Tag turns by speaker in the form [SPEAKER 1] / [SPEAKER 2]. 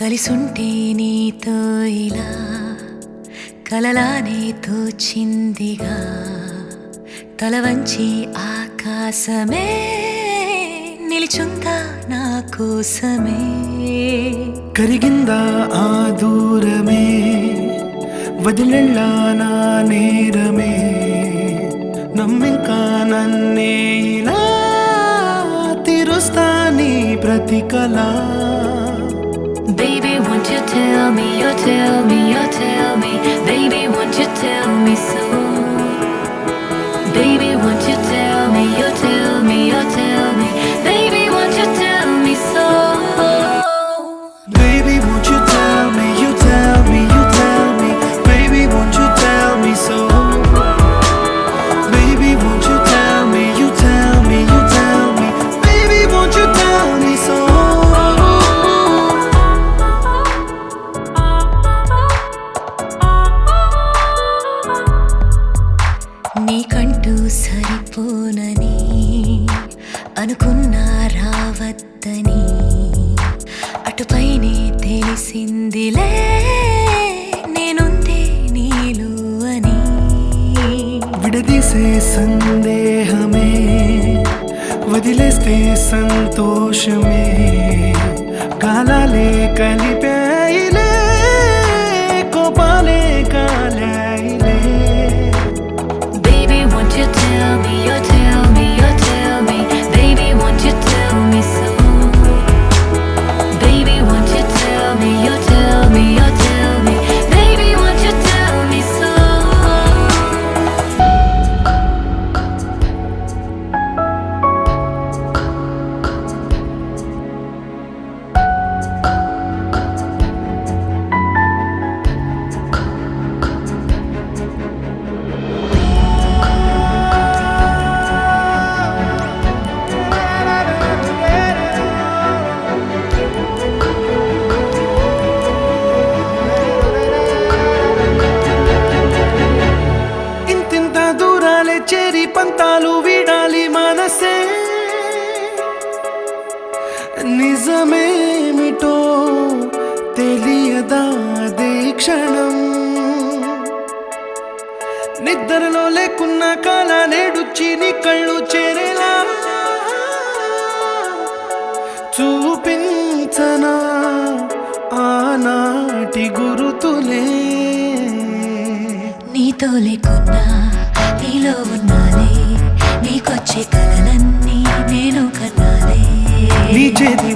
[SPEAKER 1] కలిసుంటే నీతో ఇలా కలలానే తోచిందిగా తల వంచి ఆకాశమే నిలిచుందా నా కోసమే
[SPEAKER 2] కరిగిందా ఆ దూరమే వదిలెళ్ళా నా నేరమే నమ్మింకా నన్నే ఇలా తీరుస్తా నీ ప్రతి కళ
[SPEAKER 1] Baby, won't you tell me, you tell me, you tell me Baby, won't you tell me so Baby, won't you tell me, you tell me, you tell me Baby, won't you tell me so
[SPEAKER 2] Baby, won't you tell me, you tell me, you tell me Baby, won't you tell me so Baby, won't you tell me, you tell me, you tell me Baby, won't you tell me so
[SPEAKER 1] నీకంటూ సరిపోనని అనుకున్నా రావద్దని అటుపైనే తెలిసిందిలే నేనుందే నీలో అని
[SPEAKER 2] విడదీసే సందేహమే వదిలేస్తే సంతోషమే కాలాలే కలిపాయిలే కోపాలే కాలాయిలే
[SPEAKER 1] Baby, won't you tell me, you tell me, you tell me Baby, won't you tell me so Baby, won't you tell me, you tell me, you tell me Baby, won't you tell me so
[SPEAKER 2] ఇంతింత దూరాలే చేరి పంతాలు వీడాలి మనసే నిజమేమిటో తెలియదా అదే క్షణం నిద్రలో లేకున్న కాల నేడుచ్చి నీ కళ్ళు చేరేలా చూపించనా ఆనాటి గురుతులే
[SPEAKER 1] నీతో లేకున్నా నీలో ఉన్నాలే నీకొచ్చే కలలన్నీ నేను కన్నాలే
[SPEAKER 2] నీ చేతి